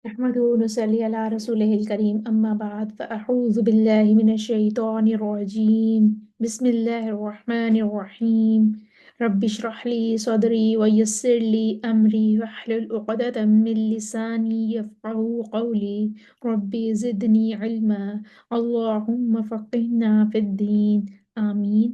نحمده ونصلي على رسوله الكريم أما بعد فأعوذ بالله من الشيطان الرجيم بسم الله الرحمن الرحيم رب اشرح لي صدري ويسر لي أمري واحلل عقدة من لساني يفقهوا قولي ربي زدني علما اللهم فقهنا في الدين آمين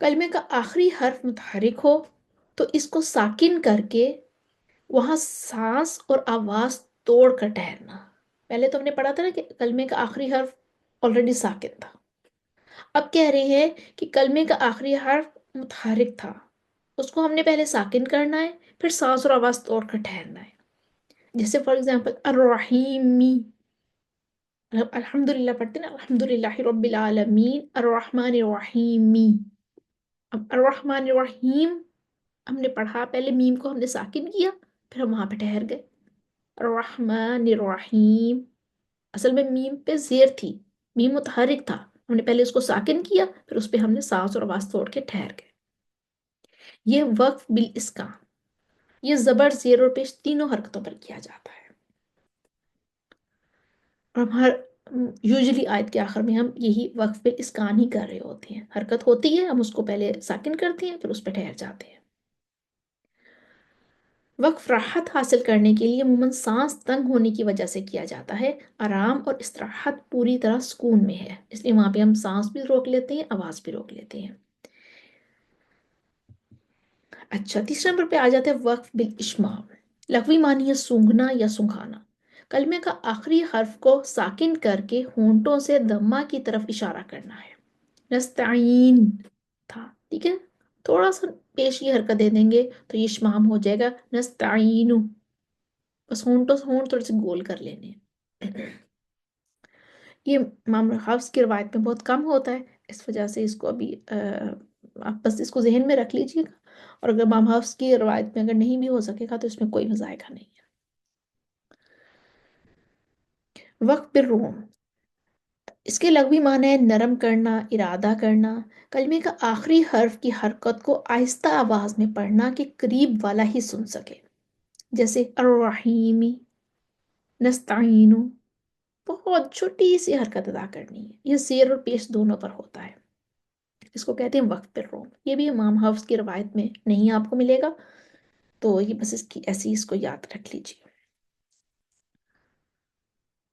کلمے کا آخری حرف متحرک ہو تو اس کو ساکن کر کے وہاں سانس اور آواز توڑ کر ٹھہرنا. پہلے تو ہم نے پڑھا تھا نا کہ کلمے کا آخری حرف آلریڈی ساکن تھا. اب کہہ رہے ہیں کہ کلمے کا آخری حرف متحرک تھا، اس کو ہم نے پہلے ساکن کرنا ہے، پھر سانس اور آواز توڑ کر ٹھہرنا ہے. جیسے فار ایگزامپل الرحیمی، الحمدللہ پڑھتے نا، الحمدللہ رب العالمین الرحمن الرحیمی. اب الرحمن الرحیم ہم نے پڑھا، پہلے میم کو ہم نے ساکن کیا، پھر ہم وہاں پہ ٹھہر گئے. الرحمن الرحیم، اصل میں میم پہ زیر تھی، میم متحرک تھا، ہم نے پہلے اس کو ساکن کیا، پھر اس پہ ہم نے سانس اور آواز توڑ کے ٹھہر گئے. یہ وقف بالاسکان، یہ زبر زیر اور پیش تینوں حرکتوں پر کیا جاتا ہے. اور ہم ہر یوزلی آیت کے آخر میں ہم یہی وقف بالاسکان ہی کر رہے ہوتے ہیں. حرکت ہوتی ہے، ہم اس کو پہلے ساکن کرتے ہیں، پھر اس پہ ٹھہر جاتے ہیں. وقف راحت حاصل کرنے کے لیے عموماً سانس تنگ ہونے کی وجہ سے کیا جاتا ہے. آرام اور استراحت پوری طرح سکون میں ہے، اس لیے وہاں پہ ہم سانس بھی روک لیتے ہیں، آواز بھی روک لیتے ہیں. اچھا، تیسرے نمبر پہ آ جاتے ہیں وقف بالاشمام. لغوی معنی ہے سونگھنا یا سنگھانا. کلمے کا آخری حرف کو ساکن کر کے ہونٹوں سے دمہ کی طرف اشارہ کرنا ہے. نستعین تھا، ٹھیک ہے، تھوڑا سا پیش کی حرکت دے دیں گے تو یہ اشمام ہو جائے گا نستعین. بس ہونٹوں سے ہونٹ تھوڑے سے گول کر لینے ہیں. یہ امام حفص کی روایت میں بہت کم ہوتا ہے، اس وجہ سے اس کو ابھی آپ بس اس کو ذہن میں رکھ لیجیے گا. اور اگر امام حفص کی روایت میں اگر نہیں بھی ہو سکے گا تو اس میں کوئی مذائقہ نہیں ہے. وقف بالروم، اس کے لغوی معنی ہے نرم کرنا، ارادہ کرنا. کلمے کا آخری حرف کی حرکت کو آہستہ آواز میں پڑھنا کہ قریب والا ہی سن سکے. جیسے الرحیمی، نستعینو، بہت چھوٹی سی حرکت ادا کرنی ہے. یہ زیر اور پیش دونوں پر ہوتا ہے، اس کو کہتے ہیں وقف بالروم. یہ بھی امام حفص کی روایت میں نہیں آپ کو ملے گا، تو یہ بس اس کی ایسی اس کو یاد رکھ لیجیے.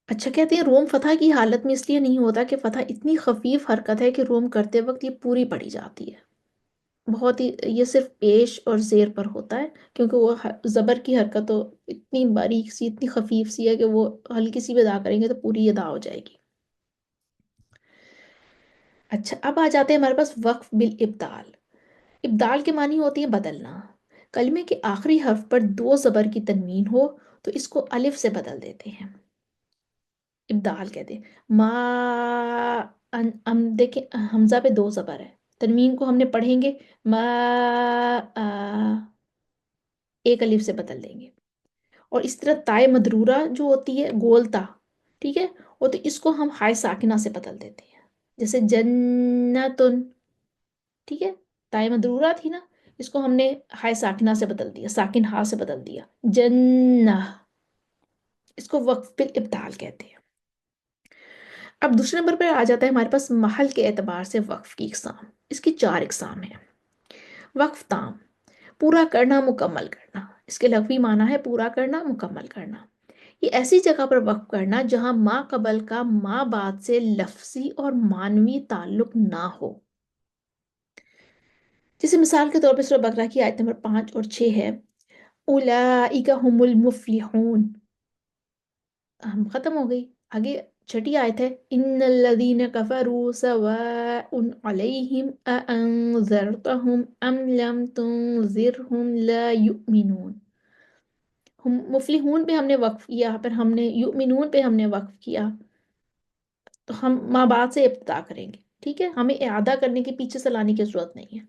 اچھا، کہتے ہیں روم فتح کی حالت میں اس لیے نہیں ہوتا کہ فتح اتنی خفیف حرکت ہے کہ روم کرتے وقت یہ پوری پڑی جاتی ہے. بہت ہی یہ صرف پیش اور زیر پر ہوتا ہے، کیونکہ وہ زبر کی حرکت تو اتنی باریک سی، اتنی خفیف سی ہے کہ وہ ہلکی سی بھی ادا کریں گے تو پوری ادا ہو جائے گی. اچھا، اب آ جاتے ہیں ہمارے پاس وقف بالابدال. ابدال کے معنی ہوتی ہے بدلنا. کلمے کے آخری حرف پر دو زبر کی تنوین ہو تو اس کو الف سے بدل دیتے ہیں، ابدال کہتے ہیں. ہم دیکھیں حمزہ پہ دو زبر ہے، تنوین کو ہم نے پڑھیں گے ما، ایک الف سے بدل دیں گے. اور اس طرح تائے مدرورہ جو ہوتی ہے گولتا، ٹھیک ہے، وہ تو اس کو ہم ہائے ساکنہ سے بدل دیتے ہیں. جیسے جنتن، ٹھیک ہے، تائے مدرورہ تھی نا، اس کو ہم نے ہائے ساکنہ سے بدل دیا، ساکن ہا سے بدل دیا، جنہ. اس کو وقف بالابدال کہتے ہیں. اب دوسرے نمبر پر آ جاتا ہے ہمارے پاس محل کے اعتبار سے وقف کی اقسام. اس کی 4 اقسام ہیں. وقف تام، پورا کرنا، مکمل کرنا. اس کے لغوی معنی ہے پورا کرنا، مکمل کرنا. یہ ایسی جگہ پر وقف کرنا جہاں ما قبل کا ما بعد سے لفظی اور معنوی تعلق نہ ہو. جیسے مثال کے طور پر سورہ بقرہ کی آیت نمبر 5 اور 6 ہے، اولئک هم المفلحون. ہم ختم ہو گئی. آگے چھٹی آیت ہے، ان الذین کفروا سواء علیہم اانذرتہم ام لم تنذرہم لا یؤمنون. ہم مفلحون پہ ہم نے وقف کیا، پھر ہم نے یؤمنون پہ ہم نے وقف کیا، تو ہم ماں بعد سے ابتدا کریں گے. ٹھیک ہے، ہمیں اعادہ کرنے کے پیچھے سے لانے کی ضرورت نہیں ہے.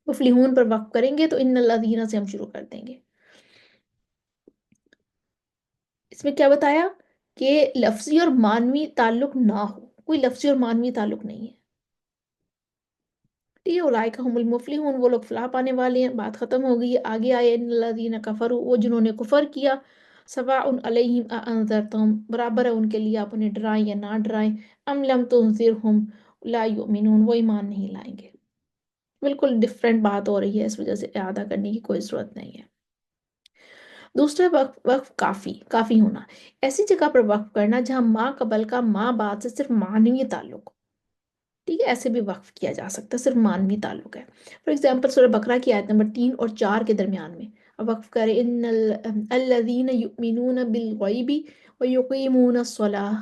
مفلحون پر وقف کریں گے تو ان الذین سے ہم شروع کر دیں گے. اس میں کیا بتایا کہ لفظی اور معنوی تعلق نہ ہو، کوئی لفظی اور معنوی تعلق نہیں ہے. ٹھیک ہے، اولئک هم المفلحون، وہ لوگ فلاح پانے والے ہیں. بات ختم ہو گئی. آگے آئے ان الذین کفروا، وہ جنہوں نے کفر کیا. سواء علیہم اانذرتہم، برابر ہے ان کے لیے آپ انہیں ڈرائیں یا نہ ڈرائیں. ام لم تنذرہم لا یؤمنون، وہ ایمان نہیں لائیں گے. بالکل ڈفرینٹ بات ہو رہی ہے، اس وجہ سے اعادہ کرنے کی کوئی ضرورت نہیں ہے. دوسرا وقف کافی، کافی ہونا. ایسی جگہ پر وقف کرنا جہاں ما قبل کا ما بعد سے صرف معنوی تعلق ہو. ٹھیک ہے، ایسے بھی وقف کیا جا سکتا ہے، صرف مانوی تعلق ہے. فار ایگزامپل سورہ بقرہ کی آیت نمبر 3 اور 4 کے درمیان میں اب وقف کرے ان الذین یؤمنون بالغیب ویقیمون الصلاۃ.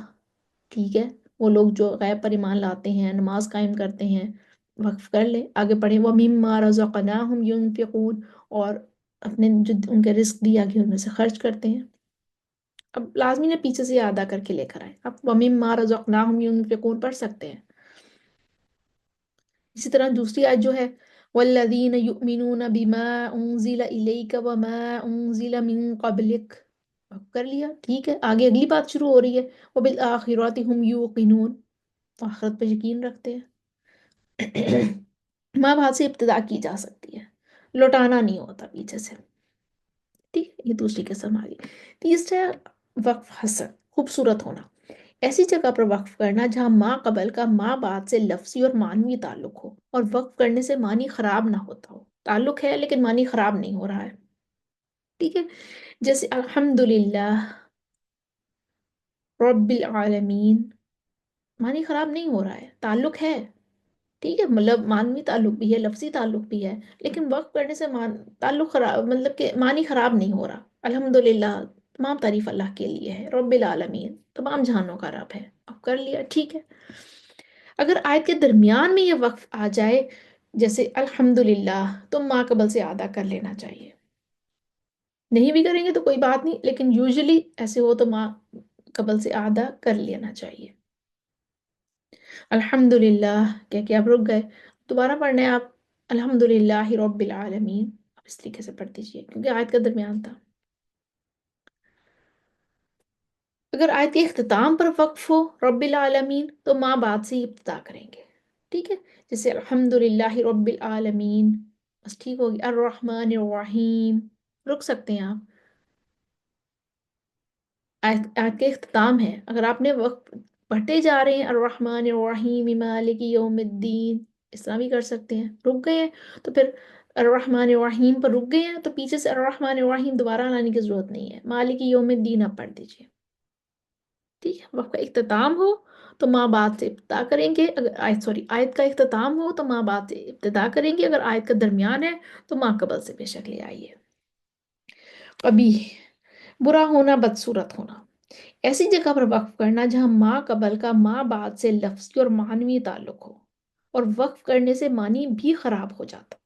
ٹھیک ہے، وہ لوگ جو غیب پر ایمان لاتے ہیں، نماز قائم کرتے ہیں، وقف کر لے. آگے پڑھیں وَمِمَّا رَزَقْنَاهُمْ يُنْفِقُونَ، اور اپنے جو ان کے رزق دیا گیا ان میں سے خرچ کرتے ہیں. اب لازمی نے پیچھے سے ادا کر کے لے کر آئے. اب وَمِمَّا رَزَقْنَاهُمْ يُنْفِقُونَ پڑھ سکتے ہیں. اسی طرح دوسری آیت جو ہے وَالَّذِينَ يُؤْمِنُونَ بِمَا أُنزِلَ إِلَيْكَ وَمَا أُنزِلَ مِن قَبْلِكَ. اب کر لیا. ٹھیک ہے، آگے اگلی بات شروع ہو رہی ہے وَبِالْآخِرَةِ هُمْ يُوقِنُونَ، آخرت پہ یقین رکھتے ہیں. ماں باپ سے ابتدا کی جا سکتی ہے، لوٹانا نہیں ہوتا پیچھے سے. ٹھیک ہے، یہ دوسری قسم آ گئی. تیسرا وقف حسن، خوبصورت ہونا. ایسی جگہ پر وقف کرنا جہاں ماں قبل کا ماں بعد سے لفظی اور معنوی تعلق ہو، اور وقف کرنے سے معنی خراب نہ ہوتا ہو. تعلق ہے لیکن معنی خراب نہیں ہو رہا ہے. ٹھیک ہے، جیسے الحمدللہ رب العالمین، معنی خراب نہیں ہو رہا ہے، تعلق ہے. ٹھیک ہے، مطلب معنوی تعلق بھی ہے، لفظی تعلق بھی ہے، لیکن وقف کرنے سے تعلق خراب، مطلب کہ معنی خراب نہیں ہو رہا. الحمدللہ، تمام تعریف اللہ کے لیے ہے، رب العالمین تمام جہانوں کا رب ہے. اب کر لیا. ٹھیک ہے، اگر آیت کے درمیان میں یہ وقف آ جائے جیسے الحمدللہ، تو ما قبل سے ادا کر لینا چاہیے. نہیں بھی کریں گے تو کوئی بات نہیں، لیکن یوزلی ایسے ہو تو ما قبل سے ادا کر لینا چاہیے. الحمدللہ کہہ کے آپ رک گئے، دوبارہ پڑھنا ہے آپ الحمدللہ رب العالمین. آپ اس طریقے سے پڑھ دیجیے کیونکہ آیت کا درمیان تھا. اگر آیت کے اختتام پر وقف ہو رب العالمین تو ماں بعد سے ہی ابتدا کریں گے. ٹھیک ہے، جیسے الحمدللہ رب العالمین، بس ٹھیک ہوگی. الرحمن الرحیم، رک سکتے ہیں آپ. آیت کے اختتام ہے، اگر آپ نے وقت پڑھتے جا رہے ہیں الرحمن الرحیم مالک یوم الدین، اس طرح بھی کر سکتے ہیں. رک گئے ہیں تو پھر الرحمن الرحیم پر رک گئے ہیں تو پیچھے سے الرحمن الرحیم دوبارہ لانے کی ضرورت نہیں ہے، مالک یوم الدین آپ پڑھ دیجیے. ٹھیک ہے، وقت کا اختتام ہو تو ماں بعد سے ابتدا کریں گے. اگر آیت کا اختتام ہو تو ماں بعد سے ابتدا کریں گے. اگر آیت کا درمیان ہے تو ماں قبل سے بے شک لے آئیے. ابھی برا ہونا، بدصورت ہونا. ایسی جگہ پر وقف کرنا جہاں ماں قبل کا ماں بعد سے لفظی اور معنوی تعلق ہو، اور وقف کرنے سے معنی بھی خراب ہو جاتا.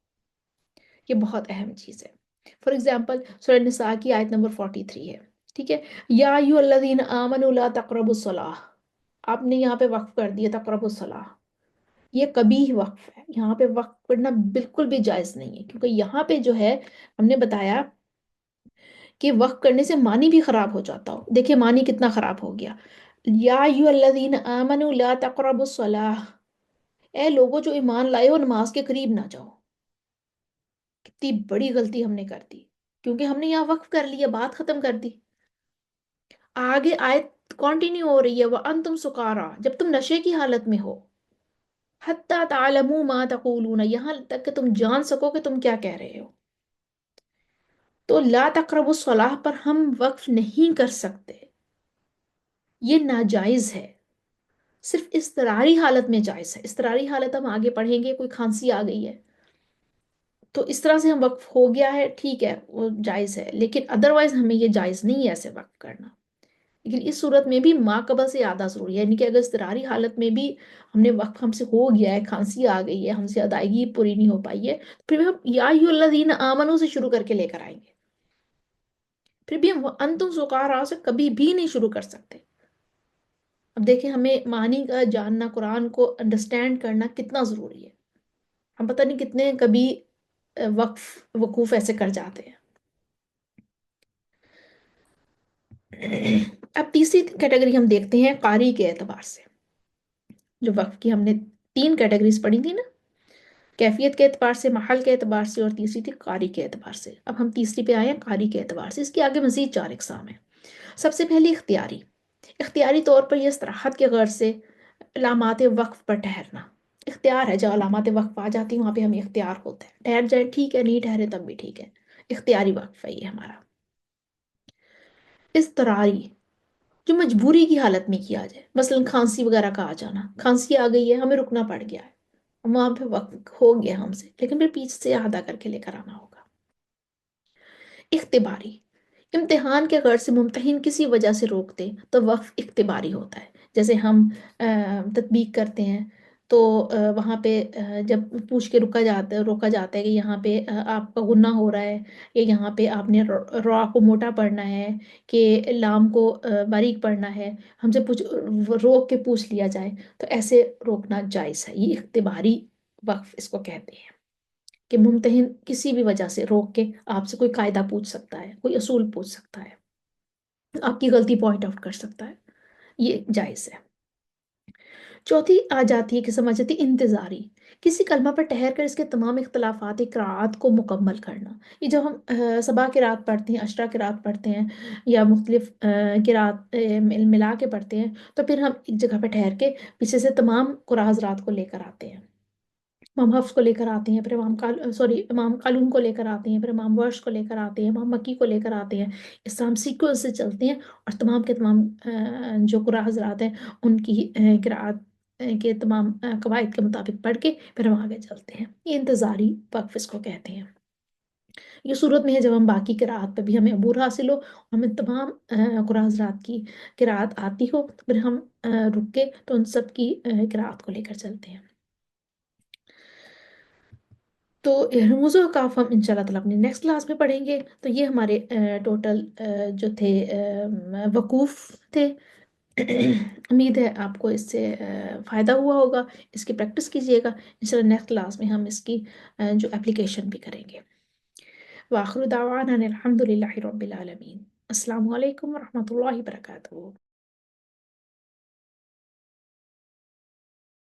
یہ بہت اہم چیز ہے. فار ایگزامپل سورہ نساء کی آیت نمبر 43 ہے. ٹھیک ہے، یا ایھا الذین آمنوا لا تقربوا الصلاۃ، آپ نے یہاں پہ وقف کر دیا تقربوا الصلاۃ. یہ قبیح وقف ہے، یہاں پہ وقف کرنا بالکل بھی جائز نہیں ہے، کیونکہ یہاں پہ جو ہے ہم نے بتایا کہ وقف کرنے سے معنی بھی خراب ہو جاتا ہو. دیکھیں معنی کتنا خراب ہو گیا. یا ایھا الذین آمنوا لا تقربوا الصلاۃ، اے لوگوں جو ایمان لائے ہو نماز کے قریب نہ جاؤ. کتنی بڑی غلطی ہم نے کر دی، کیونکہ ہم نے یہاں وقف کر لیا، بات ختم کر دی. آگے آیت کنٹینیو ہو رہی ہے وَأَنْتُمْ سُكَارَىٰ، جب تم نشے کی حالت میں ہو. حَتَّىٰ تَعْلَمُوا مَا تَقُولُونَ، یہاں تک کہ تم جان سکو کہ تم کیا کہہ رہے ہو. تو لا تقربوا الصلاۃ پر ہم وقف نہیں کر سکتے، یہ ناجائز ہے. صرف اضطراری حالت میں جائز ہے. اضطراری حالت ہم آگے پڑھیں گے، کوئی کھانسی آ گئی ہے تو اس طرح سے ہم وقف ہو گیا ہے، ٹھیک ہے وہ جائز ہے، لیکن ادروائز ہمیں یہ جائز نہیں ہے ایسے وقف کرنا. لیکن اس صورت میں بھی ماں قبل سے آدھا ضروری ہے، یعنی کہ اگر اضطراری حالت میں بھی ہم نے وقف ہم سے ہو گیا ہے، کھانسی آ گئی ہے، ہم سے ادائیگی پوری نہیں ہو پائی ہے، پھر بھی ہم یا ایھا الذین آمنوا سے شروع کر کے لے کر آئیں گے. پھر بھی ہم انتم سکارا سے کبھی بھی نہیں شروع کر سکتے. اب دیکھیں ہمیں معنی کا جاننا، قرآن کو انڈرسٹینڈ کرنا کتنا ضروری ہے. ہم پتہ نہیں کتنے کبھی وقوف ایسے کر جاتے ہیں. اب تیسری کیٹیگری ہم دیکھتے ہیں قاری کے اعتبار سے. جو وقف کی ہم نے 3 کیٹیگریز پڑھی تھی نا، کیفیت کے اعتبار سے، محل کے اعتبار سے، اور تیسری تھی قاری کے اعتبار سے. اب ہم تیسری پہ آئے ہیں قاری کے اعتبار سے. اس کے آگے مزید 4 اقسام ہیں. سب سے پہلی اختیاری. اختیاری طور پر یہ استراحت کے غرض سے علامات وقف پر ٹھہرنا. اختیار ہے، جہاں علامات وقف آ جاتی ہیں وہاں پہ ہمیں اختیار ہوتا ہے، ٹھہر جائے ٹھیک ہے، نہیں ٹھہرے تب بھی ٹھیک ہے. اختیاری وقف ہے یہ ہمارا. اضطراری جو مجبوری کی حالت میں کیا جائے، مثلا کھانسی وغیرہ کا آ جانا، کھانسی آ گئی ہے ہمیں رکنا پڑ گیا ہے، وہاں پہ وقت ہو گیا ہم سے، لیکن پھر پیچھے سے ادا کر کے لے کر آنا ہوگا۔ اختباری، امتحان کے غرض سے ممتحن کسی وجہ سے روک دے تو وقف اختباری ہوتا ہے۔ جیسے ہم تطبیق کرتے ہیں تو وہاں پہ جب پوچھ کے روکا جاتا ہے کہ یہاں پہ آپ کا غنہ ہو رہا ہے، یا یہاں پہ آپ نے را کو موٹا پڑھنا ہے کہ لام کو باریک پڑھنا ہے، ہم سے روک کے پوچھ لیا جائے تو ایسے روکنا جائز ہے۔ یہ اختباری وقف اس کو کہتے ہیں کہ ممتحن کسی بھی وجہ سے روک کے آپ سے کوئی قاعدہ پوچھ سکتا ہے، کوئی اصول پوچھ سکتا ہے، آپ کی غلطی پوائنٹ آؤٹ کر سکتا ہے، یہ جائز ہے۔ چوتھی آ جاتی ہے قسم، آ جاتی ہے انتظاری، کسی کلمہ پر ٹھہر کر اس کے تمام اختلافات قراءات کو مکمل کرنا۔ یہ جب ہم سبا قراءت پڑھتے ہیں، اشرا قراءت پڑھتے ہیں، یا مختلف قراءت ملا کے پڑھتے ہیں، تو پھر ہم ایک جگہ پہ ٹھہر کے پیچھے سے تمام قراء حضرات کو لے کر آتے ہیں۔ امام حفص کو لے کر آتے ہیں، پھر امام قالون کو لے کر آتے ہیں، پھر امام ورش کو لے کر آتے ہیں، امام مکی کو لے کر آتے ہیں۔ اس طرح ہم سیکوینس سے چلتے ہیں اور تمام کے تمام جو قراء حضرات ہیں ان کی قراءت کے تمام قواعد کے مطابق پڑھ کے پھر ہم آگے چلتے ہیں۔ یہ انتظاری وقف اس کو کہتے ہیں۔ یہ صورت میں ہے جب ہم باقی قراءت پہ بھی ہمیں عبور حاصل ہو، ہمیں تمام قراء حضرات کی قراءت آتی ہو، پھر ہم رک کے تو ان سب کی قراءت کو لے کر چلتے ہیں۔ تو رموز و اوقاف ہم انشاءاللہ تعالیٰ اپنی نیکسٹ کلاس میں پڑھیں گے۔ تو یہ ہمارے ٹوٹل جو تھے وقوف تھے۔ امید ہے آپ کو اس سے فائدہ ہوا ہوگا، اس کی پریکٹس کیجیے گا، انشاءاللہ نیکسٹ کلاس میں ہم اس کی جو اپلیکیشن بھی کریں گے۔ وآخر دعوانا ان الحمد للہ رب العالمین۔ السلام علیکم ورحمۃ اللہ وبرکاتہ۔